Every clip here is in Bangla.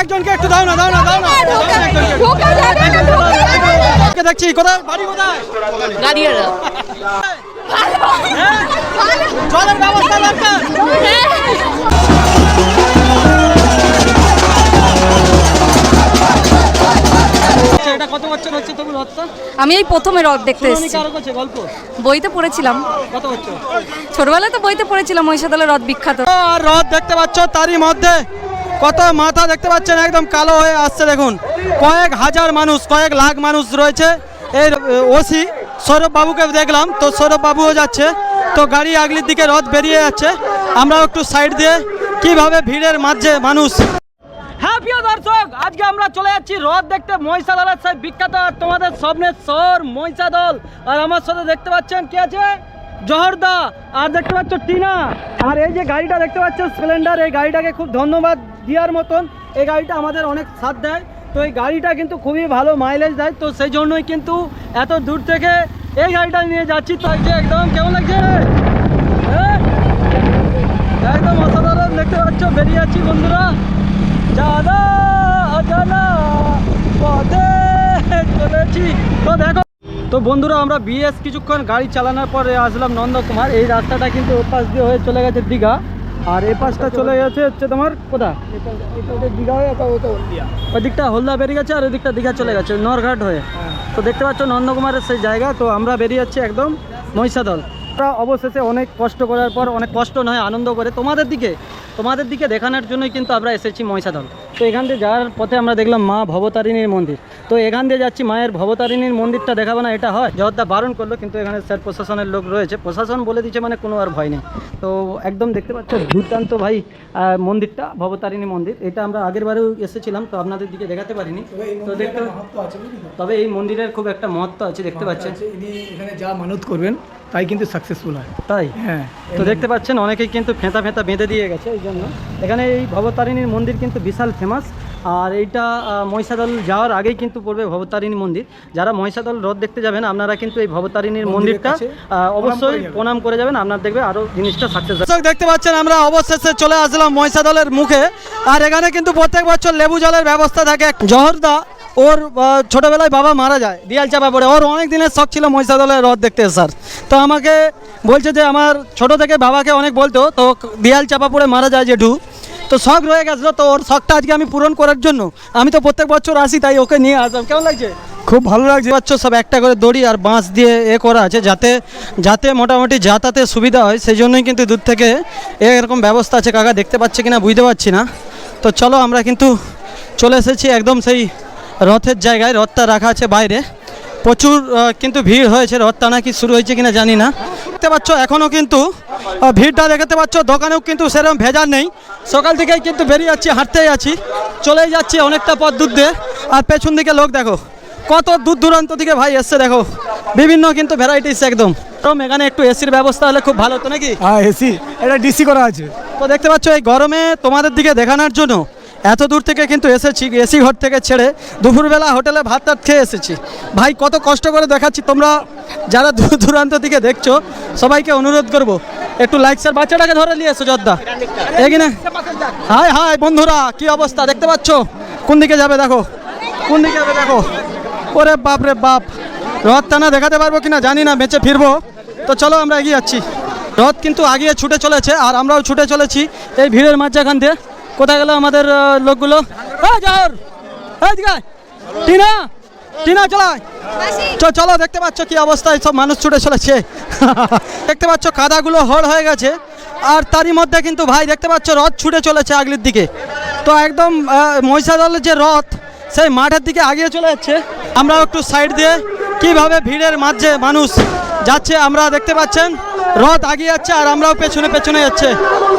একজনকে একটু দাও না দেখছি কোথায় বাড়ি কোথায় গাড়িয়ারা জলের ব্যবস্থা দরকার এটা কত বছর হচ্ছে তুমি রথটা? আমি এই প্রথমে রথ দেখতে এসেছি। গল্প বইতে পড়েছিলাম। কত বছর? ছোটবেলায় তো বইতে পড়েছিলাম মহিষাদলের রথ বিখ্যাত। আর রথ দেখতে পাচ্ছ, তারই মধ্যে কত মাথা দেখতে পাচ্ছেন একদম কালো হয়ে আসছে। দেখুন কয়েক হাজার মানুষ, কয়েক লাখ মানুষ রয়েছে। এই ওসি সৌরভ বাবুকে দেখলাম, তো সৌরভ বাবুও যাচ্ছে, তো গাড়ি আগলির দিকে রথ বেরিয়ে যাচ্ছে। আমরা একটু সাইড দিয়ে কিভাবে ভিড়ের মাঝে মানুষ। হ্যাঁ প্রিয় দর্শক, আজকে আমরা চলে যাচ্ছি রথ দেখতে মহিষাদলের সেই বিখ্যাত তোমাদের স্বপ্নের শহর মহিষাদল। আর আমার সাথে দেখতে পাচ্ছেন কে আছে? জহরদা, আর দেখতে পাচ্ছ টিনা, আর এই যে গাড়িটা দেখতে পাচ্ছ স্প্লেন্ডার, এই গাড়িটাকে খুব ধন্যবাদ দেওয়ার মতন। এই গাড়িটা আমাদের অনেক সাথ দেয়, তো এই গাড়িটা কিন্তু খুবই ভালো মাইলেজ দেয়, তো সেই জন্যই কিন্তু এত দূর থেকে এই গাড়িটা নিয়ে যাচ্ছি। তো এই যে একদম কেমন লাগছে, একদম অসাধারণ দেখতে পাচ্ছ। বেরিয়ে যাচ্ছি বন্ধুরা, জানা অজানা পথে চলেছি। তো দেখো, তো বন্ধুরা আমরা বিএস কিছুক্ষণ গাড়ি চালানোর পরে আসলাম নন্দকুমার। এই রাস্তাটা কিন্তু ও পাশ দিয়ে হয়ে চলে গেছে দীঘা, আর এ পাশটা চলে গেছে হচ্ছে তোমার কোথা দীঘা হয়ে ওই দিকটা হলদা বেরিয়ে গেছে, আর ওই দিকটা দীঘা চলে গেছে নরঘাট হয়ে। তো দেখতে পাচ্ছ নন্দকুমারের সেই জায়গা। তো আমরা বেরিয়ে যাচ্ছি একদম মহিষাদল। অবশেষে অনেক কষ্ট করার পর, অনেক কষ্ট নয় আনন্দ করে তোমাদের দিকে দেখানোর জন্যই কিন্তু আমরা এসেছি মহিষাদল। তো এখান দিয়ে যাওয়ার পথে আমরা দেখলাম মা ভবতারিণীর মন্দির। তো এখান দিয়ে যাচ্ছি, মায়ের ভবতারিণীর মন্দিরটা দেখাবো না এটা হয়? জগদ্দা বারণ করলো, কিন্তু এখানে স্যার প্রশাসনের লোক রয়েছে, প্রশাসন বলে দিচ্ছে মানে কোনো আর ভয় নেই। তো একদম দেখতে পাচ্ছ দুর্দান্ত ভাই মন্দিরটা, ভবতারিণী মন্দির। এটা আমরা আগের বারেও এসেছিলাম, তো আপনাদের দিকে দেখাতে পারিনি। তো দেখতে তবে এই মন্দিরের খুব একটা মহত্ব আছে, দেখতে পাচ্ছেন। এখানে যা মানত করবেন তাই কিন্তু সাকসেসফুল হয়। তাই হ্যাঁ, তো দেখতে পাচ্ছেন অনেকেই কিন্তু ফেঁতা বেঁধে দিয়ে গেছে। এই জন্য এখানে এই ভবতারিণীর মন্দির কিন্তু বিশাল ফেমাস। আর এইটা মহিষাদল যাওয়ার আগেই কিন্তু পড়বে ভবতারিণী মন্দির। যারা মহিষাদল রথ দেখতে যাবেন আপনারা কিন্তু এই ভবতারিণীর মন্দিরটা অবশ্যই প্রণাম করে যাবেন, আপনার দেখবে আরও জিনিসটা সাকসেস। দেখতে পাচ্ছেন আমরা অবশেষে চলে আসলাম মহিষাদলের মুখে। আর এখানে কিন্তু প্রত্যেক বছর লেবু জলের ব্যবস্থা থাকে। জহরদা ওর ছোটোবেলায় বাবা মারা যায় দিয়াল চাপা পড়ে, ওর অনেক দিনের শখ ছিল মহিষাদলের রথ দেখতে স্যার। তো আমাকে বলছে যে আমার ছোট থেকে বাবাকে অনেক বলতো, তো দিয়াল চাপা পড়ে মারা যায় জেঠু, তো শখ রয়ে গেছিলো। তো ওর শখটা আজকে আমি পূরণ করার জন্য আমি তো প্রত্যেক বছর আসি, তাই ওকে নিয়ে আসলাম। কেমন লাগছে? খুব ভালো লাগছে। বাচ্চা সব একটা করে দড়ি আর বাঁশ দিয়ে করা আছে, যাতে মোটামুটি যাতায়াতে সুবিধা হয়, সেই জন্যই কিন্তু দূর থেকে এরকম ব্যবস্থা আছে। কাকা দেখতে পাচ্ছে কিনা বুঝতে পারছি না। তো চলো আমরা কিন্তু চলে এসেছি একদম সেই রথের জায়গায়। রথটা রাখা আছে বাইরে, প্রচুর কিন্তু ভিড় হয়েছে। রথটা নাকি শুরু হয়েছে কিনা জানি না। দেখতে পাচ্ছ এখনও কিন্তু ভিড়টা দেখতে পাচ্ছ, দোকানেও কিন্তু সেরকম ভেজাল নেই। সকাল থেকেই কিন্তু বেরিয়ে যাচ্ছি, হাঁটতেই আছি, চলেই যাচ্ছি অনেকটা পথ দূর দিয়ে। আর পেছন দিকে লোক দেখো কত দূর দূরান্ত থেকে ভাই এসছে, দেখো বিভিন্ন কিন্তু ভ্যারাইটিস একদম। এখানে একটু এসির ব্যবস্থা হলে খুব ভালো হতো নাকি? হ্যাঁ, এসি, এটা ডিসি করা আছে। তো দেখতে পাচ্ছ এই গরমে তোমাদের দিকে দেখানোর জন্য এত দূর থেকে কিন্তু এসেছি, এসি ঘর থেকে ছেড়ে দুপুরবেলা হোটেলে ভাত খেয়ে এসেছি। ভাই কত কষ্ট করে দেখাচ্ছি, তোমরা যারা দূর দূরান্ত দিকে দেখছো সবাইকে অনুরোধ করব একটু লাইক শেয়ার। বাচ্চাটাকে ধরে নিয়ে এসো জর্দা এখানে। হাই বন্ধুরা, কি অবস্থা দেখতে পাচ্ছ? কোন দিকে যাবে দেখো, কোন দিকে যাবে দেখো। ওরে বাপ রে বাপ, রথ টানা দেখাতে পারবো কিনা জানি না, বেঁচে ফিরবো। তো চলো আমরা এগিয়ে যাচ্ছি। রথ কিন্তু আগিয়ে ছুটে চলেছে, আর আমরাও ছুটে চলেছি এই ভিড়ের মাঝখান দিয়ে। কোথায় গেল আমাদের লোকগুলো? টিনা চলায়, চলো। দেখতে পাচ্ছ কি অবস্থায় সব মানুষ ছুটে চলেছে। দেখতে পাচ্ছ কাদাগুলো হড় হয়ে গেছে, আর তারই মধ্যে কিন্তু ভাই দেখতে পাচ্ছ রথ ছুটে চলেছে আগলির দিকে। তো একদম মহিষাদলের যে রথ সেই মাঠের দিকে আগিয়ে চলে যাচ্ছে। আমরাও একটু সাইড দিয়ে কিভাবে ভিড়ের মাঝে মানুষ যাচ্ছে আমরা দেখতে পাচ্ছেন। রথ আগিয়ে যাচ্ছে আর আমরাও পেছনে যাচ্ছে।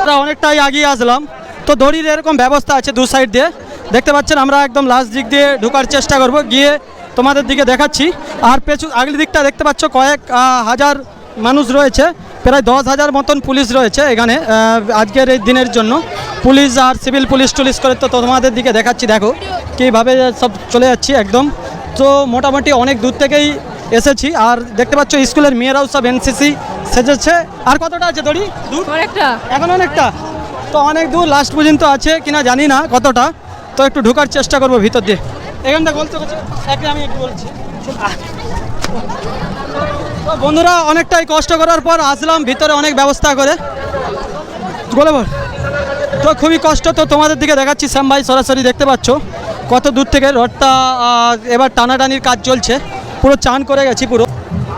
আমরা অনেকটাই আগিয়ে আসলাম। তো দড়ির এরকম ব্যবস্থা আছে দু সাইড দিয়ে, দেখতে পাচ্ছেন। আমরা একদম লাস্ট দিক দিয়ে ঢোকার চেষ্টা করব, গিয়ে তোমাদের দিকে দেখাচ্ছি। আর আগের দিকটা দেখতে পাচ্ছ কয়েক হাজার মানুষ রয়েছে, প্রায় 10,000 মতন পুলিশ রয়েছে এখানে আজকের এই দিনের জন্য। পুলিশ আর সিভিল পুলিশ করে তো তোমাদের দিকে দেখাচ্ছি, দেখো কীভাবে সব চলে যাচ্ছি একদম। তো মোটামুটি অনেক দূর থেকেই এসেছি। আর দেখতে পাচ্ছ স্কুলের মেয়েরাও সব এনসিসি সেজেছে। আর কতটা আছে দড়ি? দূর এখন অনেকটা, তো অনেক দূর লাস্ট পর্যন্ত আছে কিনা জানি না কতটা। তো একটু ঢোকার চেষ্টা করবো ভিতর দিয়ে। এখানটা বলতে হচ্ছে একে আমি একটু বলছি। তো বন্ধুরা অনেকটাই কষ্ট করার পর আসলাম ভিতরে অনেক ব্যবস্থা করে বলে বল। তো খুবই কষ্ট, তো তোমাদের দিকে দেখাচ্ছি শ্যাম ভাই সরাসরি দেখতে পাচ্ছ কত দূর থেকে রডটা এবার টানাটানির কাজ চলছে, পুরো চান করে গেছি পুরো।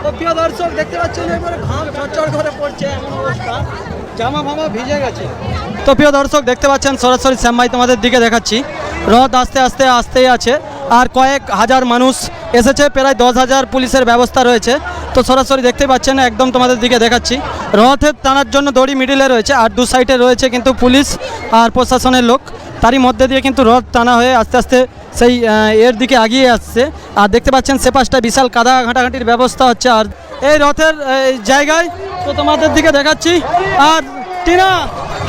তো প্রিয় দর্শক দেখতে পাচ্ছেন একবারে ঘাম চড়চড় করে পড়ছে, এমন অবস্থা জামা ফামা ভিজে গেছে। তো প্রিয় দর্শক দেখতে পাচ্ছেন সরাসরি শ্যাম ভাই তোমাদের দিকে দেখাচ্ছি, রথ আস্তে আস্তে আসতেই আছে আর কয়েক হাজার মানুষ এসেছে, প্রায় 10,000 পুলিশের ব্যবস্থা রয়েছে। তো সরাসরি দেখতে পাচ্ছেন একদম তোমাদের দিকে দেখাচ্ছি, রথের টানার জন্য দড়ি মিডিলে রয়েছে আর দু সাইডে রয়েছে কিন্তু পুলিশ আর প্রশাসনের লোক, তারই মধ্যে দিয়ে কিন্তু রথ টানা হয়ে আস্তে আস্তে সেই এর দিকে এগিয়ে আসছে। আর দেখতে পাচ্ছেন সে পাশটা বিশাল কাদা ঘাঁটাঘাঁটির ব্যবস্থা হচ্ছে আর এই রথের জায়গায়। তো তোমাদের দিকে দেখাচ্ছি আর টিনা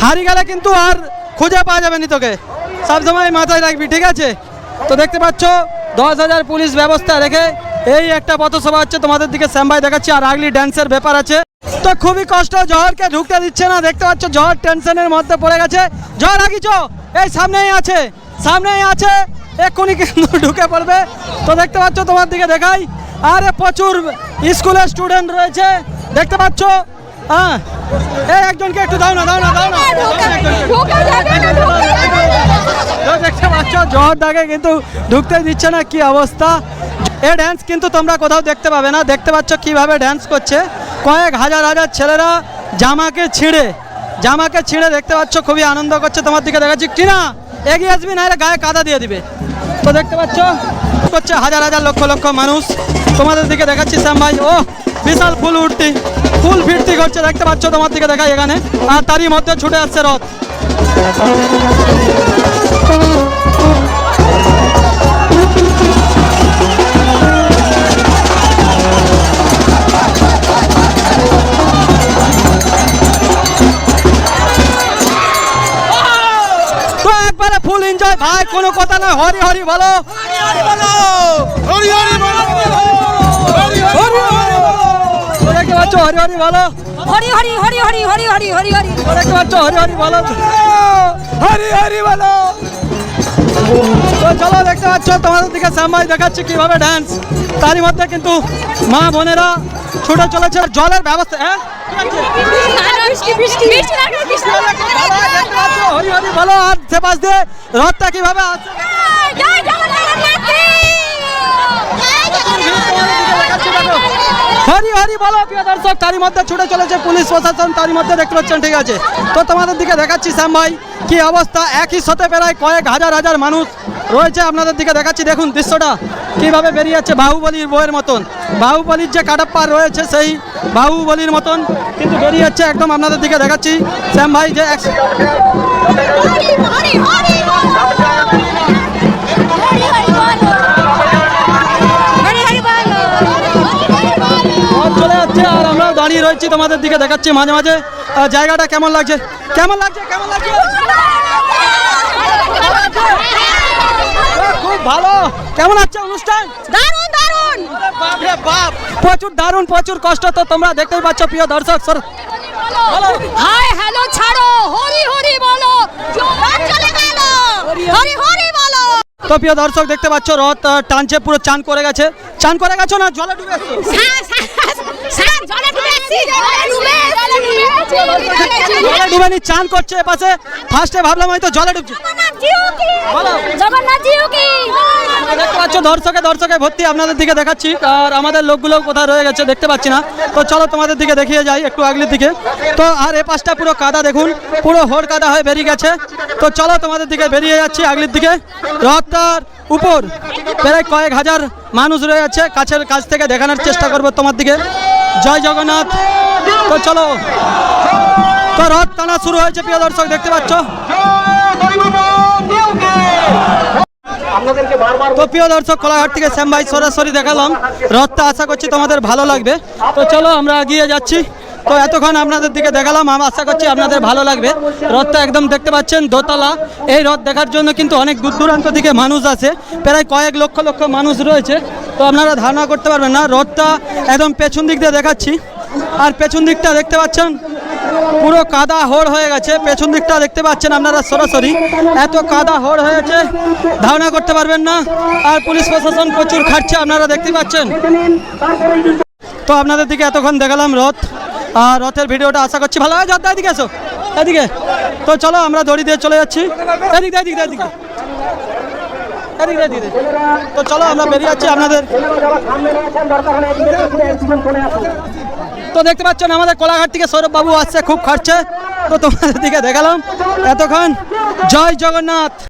হারিয়ে গেলে কিন্তু আর খুঁজে পাওয়া যাবে না, তোকে সবসময় মাথায় রাখবি, ঠিক আছে? তো দেখতে পাচ্ছ 10,000 পুলিশ ব্যবস্থা রেখে এই একটা পথসভা হচ্ছে, তোমাদের দিকে শ্যাম ভাই দেখাচ্ছি আর আগলি ড্যান্সের ব্যাপার আছে। তো খুবই কষ্ট, জহরকে ঢুকতে দিচ্ছে না, দেখতে পাচ্ছ জহর টেনশনের মধ্যে পড়ে গেছে। জহর আগিছ, এই সামনেই আছে, সামনেই আছে, এক্ষুনি কিন্তু ঢুকে পড়বে। তো দেখতে পাচ্ছ তোমার দিকে দেখাই, আরে প্রচুর স্কুলের স্টুডেন্ট রয়েছে দেখতে পাচ্ছ। হ্যাঁ এই একজনকে একটু দাও না, দাও না, দাও না। তো দেখতে পাচ্ছ জহর দাগে কিন্তু ঢুকতে দিচ্ছে না, কি অবস্থা। এই ড্যান্স কিন্তু তোমরা কোথাও দেখতে পাবে না, দেখতে পাচ্ছ কিভাবে ড্যান্স করছে কয়েক হাজার হাজার ছেলেরা জামাকে ছিঁড়ে দেখতে পাচ্ছ খুবই আনন্দ করছে। তোমার দিকে দেখাচ্ছি কিনা এগিয়ে আসবি না, গায়ে কাদা দিয়ে দিবে। তো দেখতে পাচ্ছ করছে হাজার হাজার লক্ষ লক্ষ মানুষ, তোমাদের দিকে দেখাচ্ছি শ্যাম ভাই, ও বিশাল ফুল ফিরতি করছে দেখতে পাচ্ছ, তোমার দিকে দেখাই এখানে। আর তারই মধ্যে ছুটে আসছে রথ। ফুল এনজয় ভাই, কোনো কথা নয়, হরি হরি বলো, হরি হরি বলো, হরি হরি বলো, দেখতে পাচ্ছ হরি হরি বলো, হরি হরি হরি হরি হরি হরি হরি হরি দেখতে পাচ্ছ হরি হরি বলো, হরি হরি বলো। তো চলো দেখতে পাচ্ছ তোমাদের দিকে শ্যাম ভাই দেখাচ্ছি কিভাবে ড্যান্স, তারই মধ্যে কিন্তু মা বোনেরা ছুটে চলেছে। জলের ব্যবস্থা, হ্যাঁ হরি হরি বলো। আর সে পাশ দিয়ে রথটা কিভাবে আসছে, হরি হরি বলো প্রিয় দর্শক। তারই মধ্যে ছুটে চলেছে পুলিশ প্রশাসন, তারই মধ্যে দেখতে পাচ্ছেন, ঠিক আছে? তো তোমাদের দিকে দেখাচ্ছি শ্যাম ভাই কি অবস্থা, একই সাথে প্রায় কয়েক হাজার হাজার মানুষ রয়েছে, আপনাদের দিকে দেখাচ্ছি। দেখুন দৃশ্যটা কিভাবে বেরিয়ে যাচ্ছে, বাহুবলীর বইয়ের মতন, বাহুবলীর যে কাটাপ্পা রয়েছে সেই বাহুবলীর মতন কিন্তু বেরিয়ে যাচ্ছে একদম। আপনাদের দিকে দেখাচ্ছি শ্যাম ভাই যে চলে যাচ্ছে আর আমরাও দাঁড়িয়ে রয়েছি, তোমাদের দিকে দেখাচ্ছি মাঝে মাঝে জায়গাটা কেমন লাগছে, কেমন লাগছে, কেমন লাগছে। খুব ভালো, কেমন আছে অনুষ্ঠান? দারুণ দারুণ, বাপরে বাপ, প্রচুর দারুণ, প্রচুর কষ্ট। তো তোমরা দেখতেই পাচ্ছ প্রিয় দর্শক, হাই হ্যালো ছাড়ো, হরি হরি বলো, চলে গেল, হরি হরি বলো। তো প্রিয় দর্শক দেখতে পাচ্ছ রথ টানছে, পুরো চান করে গেছে, চান করে গেছো না জলে ডুবে ডুবেনি, চান করছে পাশে। ফার্স্টে ভাবলাম হয়তো জলে ডুবছে, দেখতে পাচ্ছ দর্শকে ভর্তি, আপনাদের দিকে দেখাচ্ছি। আর আমাদের লোকগুলো কোথায় রয়ে গেছে দেখতে পাচ্ছি না। তো চলো তোমাদের দিকে দেখিয়ে যাই একটু আগলির দিকে। তো আর এ পাশটা পুরো কাদা, দেখুন পুরো হোড় কাদা হয়ে বেরিয়ে গেছে। তো চলো তোমাদের দিকে বেরিয়ে যাচ্ছি আগলির দিকে। রথটার উপর প্রায় কয়েক হাজার মানুষ রয়ে যাচ্ছে, কাছ থেকে দেখানোর চেষ্টা করবো তোমার দিকে। জয় জগন্নাথ। তো চলো, তো রথ টানা শুরু হয়েছে প্রিয় দর্শক দেখতে পাচ্ছ। তো প্রিয় দর্শক কোলাঘাট থেকে শ্যাম ভাই সরাসরি দেখালাম রথটা, আশা করছি তোমাদের ভালো লাগবে। তো চলো আমরা এগিয়ে যাচ্ছি। তো এতক্ষণ আপনাদের দিকে দেখালাম, আমি আশা করছি আপনাদের ভালো লাগবে। রথটা একদম দেখতে পাচ্ছেন দোতলা, এই রথ দেখার জন্য কিন্তু অনেক দূর দূরান্ত থেকে মানুষ আসে, প্রায় কয়েক লক্ষ লক্ষ মানুষ রয়েছে। তো আপনারা ধারণা করতে পারবেন না, রথটা একদম পেছন দিক দিয়ে দেখাচ্ছি। আর পেছন দিকটা দেখতে পাচ্ছেন পুরো কাদা হোড় হয়ে গেছে। পেছন দিকটা দেখতে পাচ্ছেন আপনারা সরাসরি, এত কাদা হোড় হয়েছে ধারণা করতে পারবেন না। আর পুলিশ প্রশাসন প্রচুর খাটছে, আপনারা দেখতে পাচ্ছেন। তো আপনাদের দিকে এতক্ষণ দেখালাম রথ, আর রথের ভিডিওটা আশা করছি ভালো হয়। যাতে এদিকে এসো, এদিকে। তো চলো আমরা দড়ি দিয়ে চলে যাচ্ছি, এদিকে এদিকে এদিকে এদিকে এদিকে। তো চলো আমরা বেরিয়ে যাচ্ছি আপনাদের। তো দেখতে পাচ্ছেন আমাদের কোলাঘাট থেকে সৌরভ বাবু আসছে, খুব খাটছে। তো তোমাদের দিকে দেখালাম এতক্ষণ। জয় জগন্নাথ।